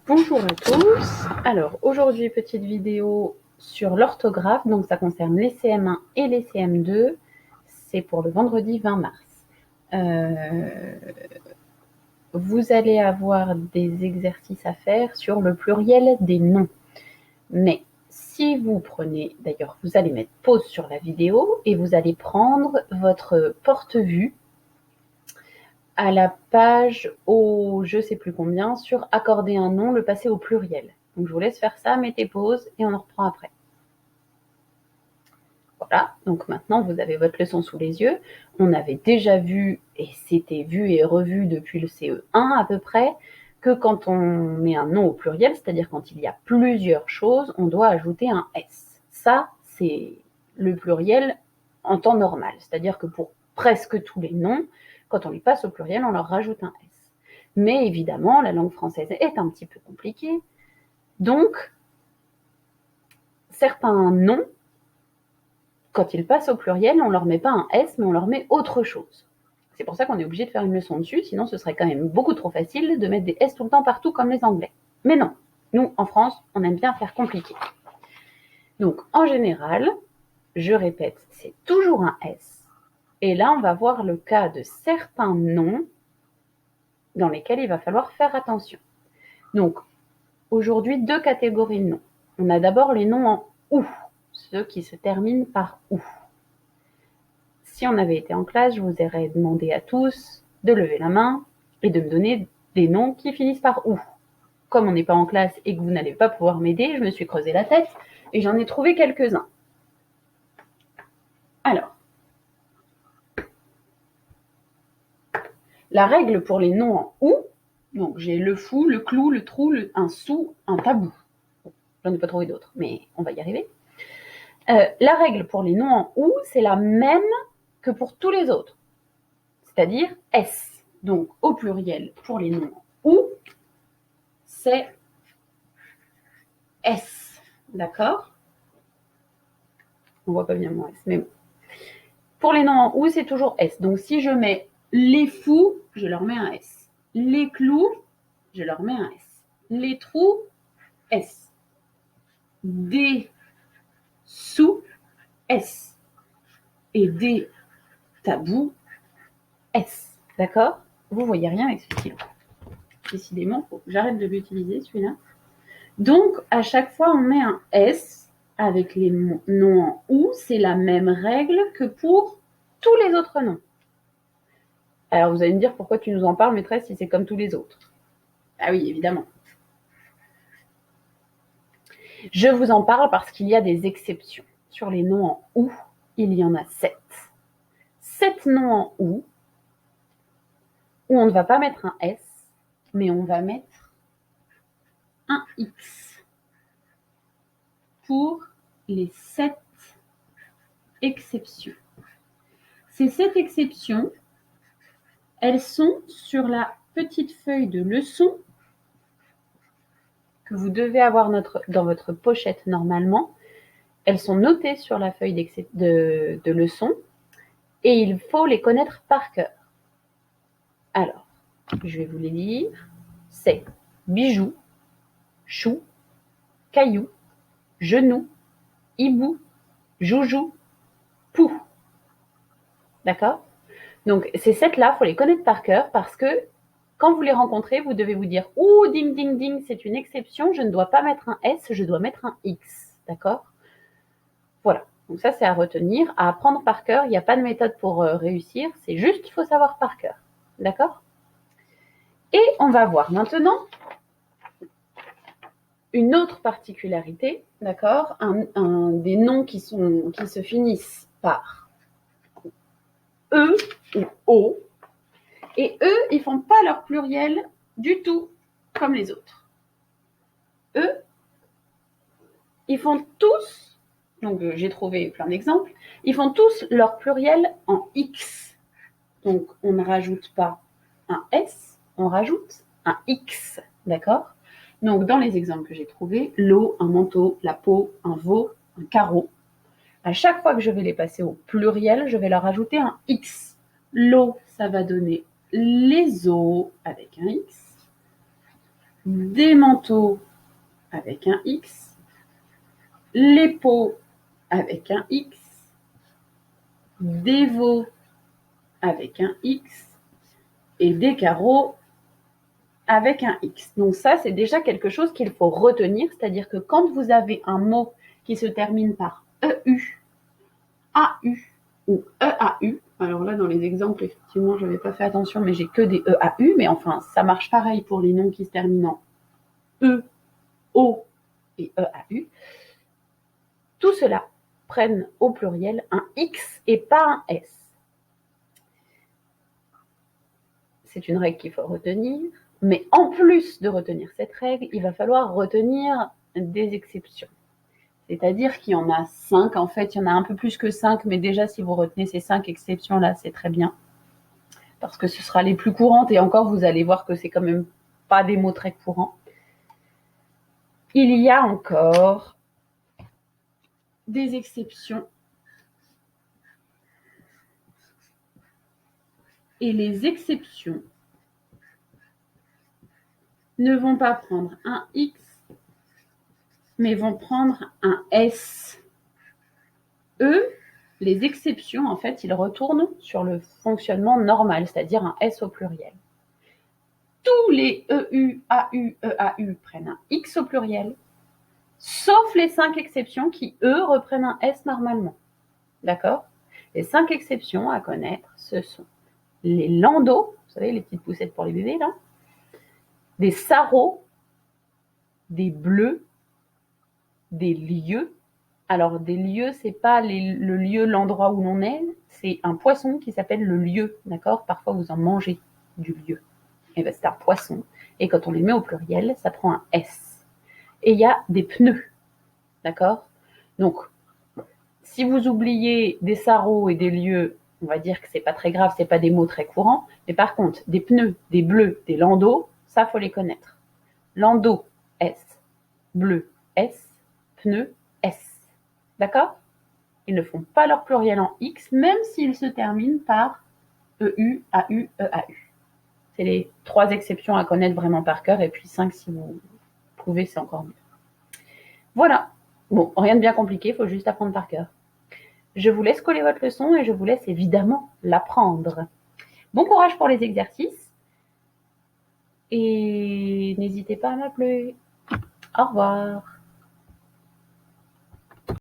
Bonjour à tous. Alors aujourd'hui, petite vidéo sur l'orthographe. Donc ça concerne les CM1 et les CM2. C'est pour le vendredi 20 mars. Vous allez avoir des exercices à faire sur le pluriel des noms. Mais si vous prenez, d'ailleurs, vous allez mettre pause sur la vidéo et vous allez prendre votre porte-vue à la page au je sais plus combien sur accorder un nom, le passer au pluriel. Donc je vous laisse faire ça, mettez pause et on en reprend après. Voilà, donc maintenant vous avez votre leçon sous les yeux. On avait déjà vu, et c'était vu et revu depuis le CE1 à peu près, que quand on met un nom au pluriel, c'est-à-dire quand il y a plusieurs choses, on doit ajouter un S. Ça, c'est le pluriel en temps normal, c'est-à-dire que pour presque tous les noms, quand on les passe au pluriel, on leur rajoute un S. Mais évidemment, la langue française est un petit peu compliquée, donc certains noms, quand ils passent au pluriel, on ne leur met pas un S, mais on leur met autre chose. C'est pour ça qu'on est obligé de faire une leçon dessus, sinon ce serait quand même beaucoup trop facile de mettre des S tout le temps partout comme les Anglais. Mais non, nous, en France, on aime bien faire compliqué. Donc, en général, je répète, c'est toujours un S. Et là, on va voir le cas de certains noms dans lesquels il va falloir faire attention. Donc, aujourd'hui, deux catégories de noms. On a d'abord les noms en OU, ceux qui se terminent par OU. Si on avait été en classe, je vous aurais demandé à tous de lever la main et de me donner des noms qui finissent par OU. Comme on n'est pas en classe et que vous n'allez pas pouvoir m'aider, je me suis creusé la tête et j'en ai trouvé quelques-uns. Alors, la règle pour les noms en OU, donc j'ai le fou, le clou, le trou, un sou, un tabou. J'en ai pas trouvé d'autres, mais on va y arriver. La règle pour les noms en OU, c'est la même que pour tous les autres, c'est-à-dire S. Donc, au pluriel, pour les noms en OU, c'est S. D'accord? On voit pas bien mon S, mais bon. Pour les noms en OU, c'est toujours S. Donc, si je mets les fous, je leur mets un S. Les clous, je leur mets un S. Les trous, S. Des sous, S. Et des tabous, S. D'accord? Vous voyez rien avec ce stylo. Décidément, faut que j'arrête de l'utiliser, celui-là. Donc, à chaque fois, on met un S avec les noms en OU. C'est la même règle que pour tous les autres noms. Alors, vous allez me dire, pourquoi tu nous en parles, maîtresse, si c'est comme tous les autres? Ah oui, évidemment. Je vous en parle parce qu'il y a des exceptions. Sur les noms en OU, il y en a 7. 7 noms en OU où on ne va pas mettre un S, mais on va mettre un X pour les 7 exceptions. Ces 7 exceptions, elles sont sur la petite feuille de leçon que vous devez avoir dans votre pochette normalement. Elles sont notées sur la feuille de leçon et il faut les connaître par cœur. Alors, je vais vous les lire. C'est bijou, chou, caillou, genou, hibou, joujou, pou. D'accord? Donc, ces 7-là, il faut les connaître par cœur parce que quand vous les rencontrez, vous devez vous dire « Ouh, ding, ding, ding, c'est une exception, je ne dois pas mettre un S, je dois mettre un X. » D'accord? Voilà. Donc ça, c'est à retenir, à apprendre par cœur. Il n'y a pas de méthode pour réussir, c'est juste qu'il faut savoir par cœur. D'accord? Et on va voir maintenant une autre particularité, d'accord? Des noms qui se finissent par E ou O. Et eux, ils ne font pas leur pluriel du tout comme les autres. Eux, ils font tous, donc j'ai trouvé plein d'exemples, ils font tous leur pluriel en X. Donc on ne rajoute pas un S, on rajoute un X, d'accord? Donc dans les exemples que j'ai trouvés, l'eau, un manteau, la peau, un veau, un carreau. À chaque fois que je vais les passer au pluriel, je vais leur ajouter un X. L'eau, ça va donner les eaux avec un X. des manteaux avec un X, les pots avec un X, des veaux avec un X et des carreaux avec un X. Donc ça, c'est déjà quelque chose qu'il faut retenir, c'est-à-dire que quand vous avez un mot qui se termine par EU, AU ou EAU, alors là, dans les exemples, effectivement, je n'avais pas fait attention, mais j'ai que des EAU, mais enfin, ça marche pareil pour les noms qui se terminent en E, O et EAU. Tout cela prennent au pluriel un X et pas un S. C'est une règle qu'il faut retenir, mais en plus de retenir cette règle, il va falloir retenir des exceptions. C'est-à-dire qu'il y en a 5, en fait, il y en a un peu plus que 5, mais déjà, si vous retenez ces 5 exceptions-là, c'est très bien. Parce que ce sera les plus courantes, et encore, vous allez voir que c'est quand même pas des mots très courants. Il y a encore des exceptions. Et les exceptions ne vont pas prendre un X, mais vont prendre un S. Eux, les exceptions, en fait, ils retournent sur le fonctionnement normal, c'est-à-dire un S au pluriel. Tous les EU, AU, EAU prennent un X au pluriel, sauf les 5 exceptions qui, eux, reprennent un S normalement. D'accord? Les 5 exceptions à connaître, ce sont les landaux, vous savez, les petites poussettes pour les bébés, là, des sarraux, des bleus, des lieux. Alors, des lieux, c'est pas le lieu, l'endroit où l'on est, c'est un poisson qui s'appelle le lieu, d'accord? Parfois, vous en mangez du lieu. Et ben, c'est un poisson. Et quand on les met au pluriel, ça prend un S. Et il y a des pneus, d'accord? Donc, si vous oubliez des sarraux et des lieux, on va dire que c'est pas très grave, c'est pas des mots très courants. Mais par contre, des pneus, des bleus, des landaux, ça, faut les connaître. Landau, S. Bleu, S. Pneu, S. D'accord? Ils ne font pas leur pluriel en X, même s'ils se terminent par EU, AU, EAU. C'est les 3 exceptions à connaître vraiment par cœur, et puis 5 si vous pouvez, c'est encore mieux. Voilà. Bon, rien de bien compliqué, il faut juste apprendre par cœur. Je vous laisse coller votre leçon et je vous laisse évidemment l'apprendre. Bon courage pour les exercices et n'hésitez pas à m'appeler. Au revoir.